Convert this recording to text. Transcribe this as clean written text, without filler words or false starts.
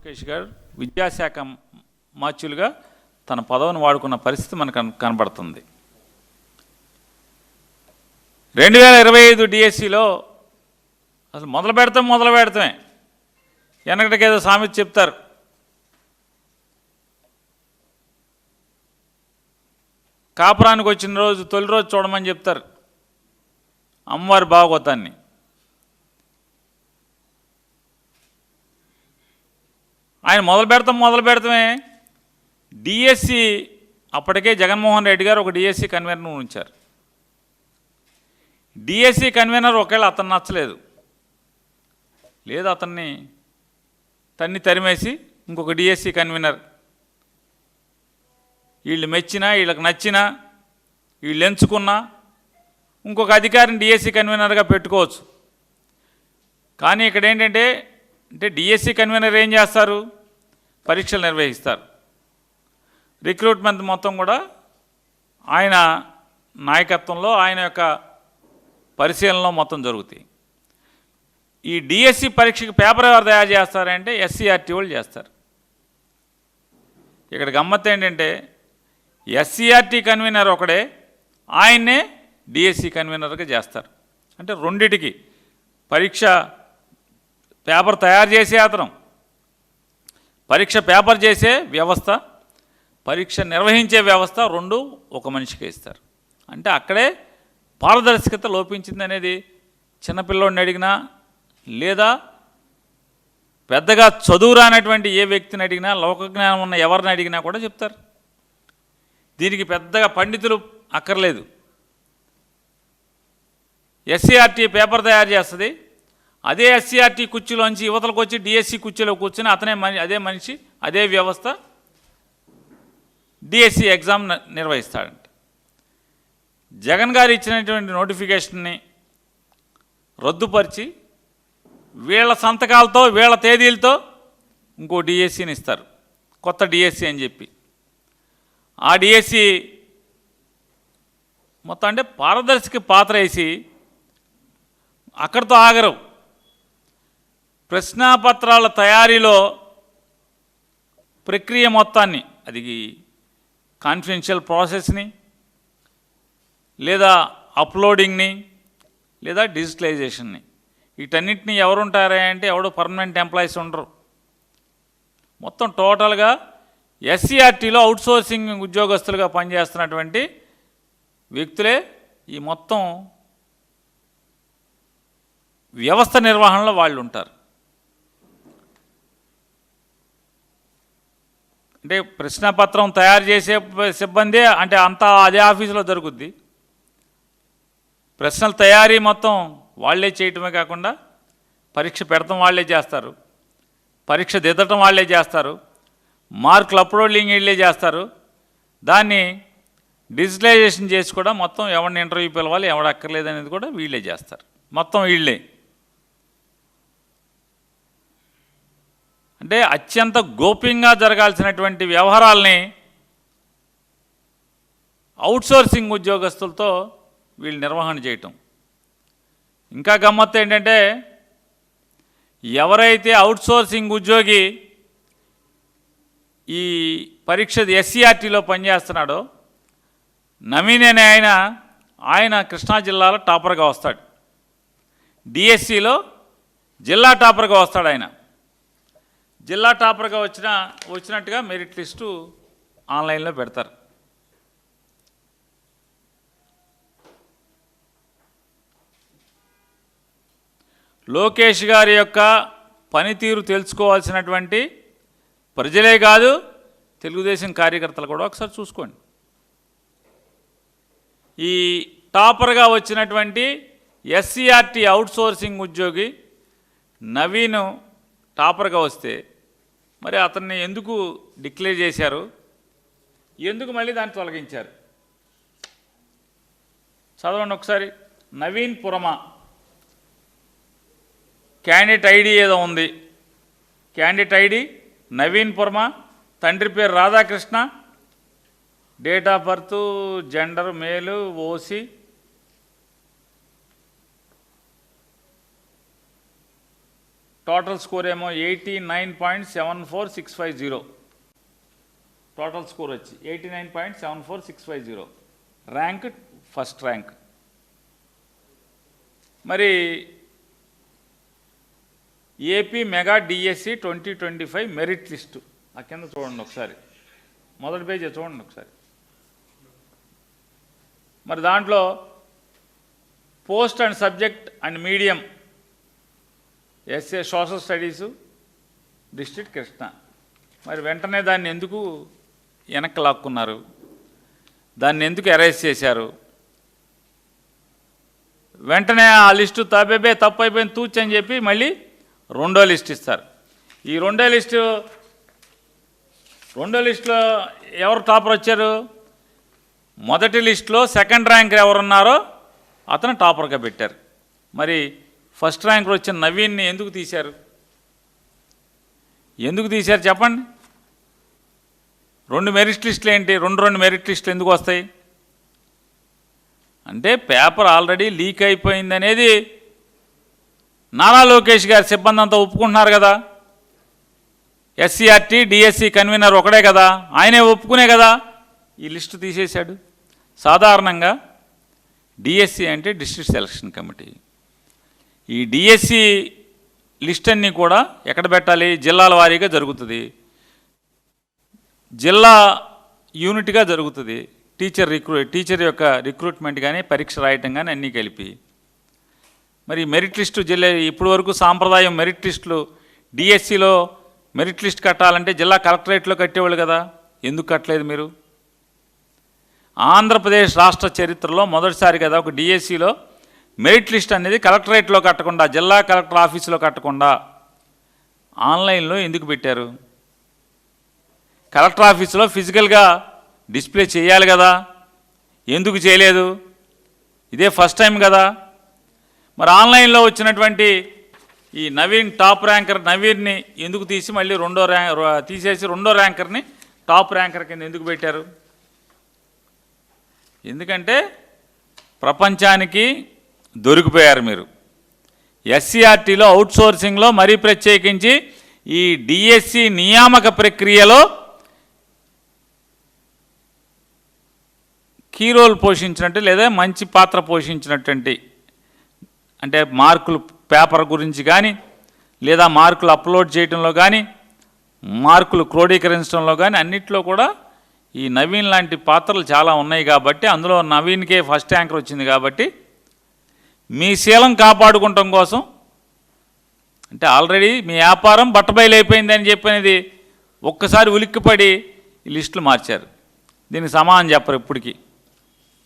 లోకేష్ గారు విద్యాశాఖ మార్చులుగా తన పదవిని వాడుకున్న పరిస్థితి మనకు కనబడుతుంది. 2025 డిఎస్సిలో అసలు మొదలు పెడతామే వెనకటికేదో సామెత చెప్తారు. కాపురానికి వచ్చిన రోజు తొలి రోజు చూడమని చెప్తారు అమ్మవారి భాగవతాన్ని. ఆయన మొదలు పెడతామే డిఎస్సి అప్పటికే జగన్మోహన్ రెడ్డి గారు ఒక డిఎస్సి కన్వీనర్ ఉంచారు. డిఎస్సి కన్వీనర్ ఒకవేళ అతను నచ్చలేదు, లేదు అతన్ని తరిమేసి ఇంకొక డిఎస్సి కన్వీనర్ వీళ్ళు మెచ్చినా వీళ్ళకి నచ్చినా వీళ్ళు ఎంచుకున్నా ఇంకొక అధికారిని డిఎస్సి కన్వీనర్గా పెట్టుకోవచ్చు. కానీ ఇక్కడ ఏంటంటే డిఎస్సి కన్వీనర్ ఏం చేస్తారు, పరీక్షలు నిర్వహిస్తారు. రిక్రూట్మెంట్ మొత్తం కూడా ఆయన నాయకత్వంలో ఆయన యొక్క పరిశీలనలో మొత్తం జరుగుతాయి. ఈ డిఎస్సి పరీక్షకి పేపర్ ఎవరు తయారు చేస్తారంటే ఎస్సీఆర్టీ వాళ్ళు చేస్తారు. ఇక్కడ గమ్మత్తు ఏంటంటే ఎస్సీఆర్టీ కన్వీనర్ ఒకడే, ఆయన్నే డిఎస్సి కన్వీనర్గా చేస్తారు. అంటే రెండిటికి పరీక్ష పేపర్ తయారు చేసే అతను, పరీక్ష పేపర్ చేసే వ్యవస్థ, పరీక్ష నిర్వహించే వ్యవస్థ రెండు ఒక మనిషికి ఇస్తారు. అంటే అక్కడే పారదర్శకత లోపించింది అనేది చిన్నపిల్లోడిని అడిగినా లేదా పెద్దగా చదువు రానటువంటి ఏ వ్యక్తిని అడిగినా, లోకజ్ఞానం ఉన్న ఎవరిని అడిగినా కూడా చెప్తారు. దీనికి పెద్దగా పండితులు అక్కర్లేదు. ఎస్సీఆర్టీ పేపర్ తయారు చేస్తుంది, అదే ఎస్సీఆర్టీ కుర్చీలోంచి యువతలకు వచ్చి డిఎస్సి కుర్చీలో కూర్చొని అదే మనిషి అదే వ్యవస్థ డిఎస్సి ఎగ్జామ్ నిర్వహిస్తాడంట. జగన్ గారు ఇచ్చినటువంటి నోటిఫికేషన్ని రద్దుపరిచి వీళ్ళ సంతకాలతో వీళ్ళ తేదీలతో ఇంకో డిఎస్సిని ఇస్తారు, కొత్త డిఎస్సి అని చెప్పి. ఆ డిఎస్సి మొత్తం అంటే పారదర్శక పాత్ర వేసి అక్కడితో ఆగరు. ప్రశ్నాపత్రాల తయారీలో ప్రక్రియ మొత్తాన్ని, అది కాన్ఫిడెన్షియల్ ప్రాసెస్ని లేదా అప్లోడింగ్ని లేదా డిజిటలైజేషన్ని, వీటన్నిటిని ఎవరుంటారా అంటే ఎవడో పర్మనెంట్ ఎంప్లాయీస్ ఉండరు. మొత్తం టోటల్గా ఎస్సీఆర్టీలో అవుట్సోర్సింగ్ ఉద్యోగస్తులుగా పనిచేస్తున్నటువంటి వ్యక్తులే ఈ మొత్తం వ్యవస్థ నిర్వహణలో వాళ్ళు ఉంటారు. అంటే ప్రశ్నపత్రం తయారు చేసే సిబ్బంది అంటే అంతా అదే ఆఫీసులో జరుగుద్ది. ప్రశ్నల తయారీ మొత్తం వాళ్ళే చేయటమే కాకుండా పరీక్ష పెడతాం వాళ్ళే చేస్తారు, పరీక్ష దిద్దటం వాళ్ళే చేస్తారు, మార్కులు అప్లోడింగ్ వీళ్ళే చేస్తారు, దాన్ని డిజిటలైజేషన్ చేసి కూడా మొత్తం ఎవరిని ఇంటర్వ్యూ పిలవాలి ఎవడు అక్కర్లేదు అనేది కూడా వీళ్ళే చేస్తారు, మొత్తం వీళ్ళే. అంటే అత్యంత గోప్యంగా జరగాల్సినటువంటి వ్యవహారాలని అవుట్సోర్సింగ్ ఉద్యోగస్తులతో వీళ్ళు నిర్వహణ చేయటం. ఇంకా గమ్మత్తు ఏంటంటే ఎవరైతే అవుట్సోర్సింగ్ ఉద్యోగి ఈ పరీక్ష ఎస్సీఆర్టీలో పనిచేస్తున్నాడో నవీన్ అనే ఆయన కృష్ణా జిల్లాలో టాపర్గా వస్తాడు, డిఎస్సిలో జిల్లా టాపర్గా వస్తాడు. ఆయన జిల్లా టాపర్గా వచ్చినట్టుగా మెరిట్ లిస్టు ఆన్లైన్లో పెడతారు. లోకేష్ గారి యొక్క పనితీరు తెలుసుకోవాల్సినటువంటి ప్రజలే కాదు తెలుగుదేశం కార్యకర్తలు కూడా ఒకసారి చూసుకోండి. ఈ టాపర్గా వచ్చినటువంటి ఎస్సీఆర్టీ అవుట్సోర్సింగ్ ఉద్యోగి నవీన్ టాపర్గా వస్తే మరి అతన్ని ఎందుకు డిక్లేర్ చేశారు, ఎందుకు మళ్ళీ దాన్ని తొలగించారు చదవండి ఒకసారి. నవీన్ పురమా క్యాండిడేట్ ఐడి ఏదో ఉంది, క్యాండిడేట్ ఐడి నవీన్ పురమా, తండ్రి పేరు Radhakrishna, date of birth gender male OC, total score ఏమో 89.74650. టోటల్ స్కోర్ వచ్చి 89.74650. Rank first rank. మరి AP mega DSC 2025 merit list ఆ కింద చూడండి ఒకసారి, మొదటి పేజీ చూడండి ఒకసారి. మరి దాంట్లో post and subject and medium SA social studies district Krishna. మరి వెంటనే దాన్ని ఎందుకు వెనక్కి లాక్కున్నారు, దాన్ని ఎందుకు ఎరేజ్ చేశారు? వెంటనే ఆ లిస్టు తప్పు అయిపోయింది తూచ్ అని చెప్పి మళ్ళీ రెండో లిస్ట్ ఇస్తారు. ఈ రెండో లిస్టులో ఎవరు టాపర్ వచ్చారు? మొదటి లిస్టులో సెకండ్ ర్యాంకర్ ఎవరున్నారో అతను టాపర్గా పెట్టారు. మరి ఫస్ట్ ర్యాంకర్ వచ్చిన నవీన్ని ఎందుకు తీశారు? చెప్పండి. రెండు మెరిట్ లిస్టులు ఏంటి? రెండు మెరిట్ లిస్టులు ఎందుకు వస్తాయి అంటే పేపర్ ఆల్రెడీ లీక్ అయిపోయింది అనేది నారా లోకేష్ గారి సిబ్బంది అంతా ఒప్పుకుంటున్నారు కదా. ఎస్సీఆర్టీ డిఎస్సి కన్వీనర్ ఒకడే కదా, ఆయనే ఒప్పుకునే కదా ఈ లిస్టు తీసేశాడు. సాధారణంగా డిఎస్సి అంటే డిస్ట్రిక్ట్ సెలక్షన్ కమిటీ. ఈ డిఎస్సి లిస్ట్ అన్నీ కూడా ఎక్కడ పెట్టాలి? జిల్లాల వారీగా జరుగుతుంది, జిల్లా యూనిట్గా జరుగుతుంది. టీచర్ యొక్క రిక్రూట్మెంట్ కానీ పరీక్ష రాయటం కానీ అన్నీ కలిపి. మరి మెరిట్ లిస్టు జిల్లా ఇప్పటి వరకు సాంప్రదాయం మెరిట్ లిస్టులు డిఎస్సిలో మెరిట్ లిస్ట్ కట్టాలంటే జిల్లా కలెక్టరేట్లో కట్టేవాళ్ళు కదా, ఎందుకు కట్టలేదు మీరు? ఆంధ్రప్రదేశ్ రాష్ట్ర చరిత్రలో మొదటిసారి కదా ఒక డిఎస్సిలో మెరిట్ లిస్ట్ అనేది కలెక్టరేట్లో కట్టకుండా, జిల్లా కలెక్టర్ ఆఫీసులో కట్టకుండా ఆన్లైన్లో ఎందుకు పెట్టారు? కలెక్టర్ ఆఫీసులో ఫిజికల్గా డిస్ప్లే చేయాలి కదా, ఎందుకు చేయలేదు? ఇదే ఫస్ట్ టైం కదా. మరి ఆన్లైన్లో వచ్చినటువంటి ఈ నవీన్ టాప్ ర్యాంకర్ నవీన్ని ఎందుకు తీసి మళ్ళీ తీసేసి రెండో ర్యాంకర్ని టాప్ ర్యాంకర్ కింద ఎందుకు పెట్టారు? ఎందుకంటే ప్రపంచానికి దొరికిపోయారు మీరు. ఎస్సీఆర్టీలో అవుట్సోర్సింగ్లో మరీ ప్రత్యేకించి ఈ డిఎస్సి నియామక ప్రక్రియలో కీ రోల్ పోషించినట్టు లేదా మంచి పాత్ర పోషించినటువంటి, అంటే మార్కులు పేపర్ గురించి కానీ లేదా మార్కులు అప్లోడ్ చేయడంలో కానీ మార్కులు క్రోడీకరించడంలో కానీ అన్నిట్లో కూడా ఈ నవీన్ లాంటి పాత్రలు చాలా ఉన్నాయి కాబట్టి, అందులో నవీన్కే ఫస్ట్ ర్యాంకర్ వచ్చింది కాబట్టి మీ శీలం కాపాడుకోవటం కోసం, అంటే ఆల్రెడీ మీ వ్యాపారం బట్టబయలైపోయిందని చెప్పనేది ఒక్కసారి ఉలిక్కిపడి ఈ లిస్టులు మార్చారు. దీనికి సమానం చెప్పరు ఇప్పటికీ.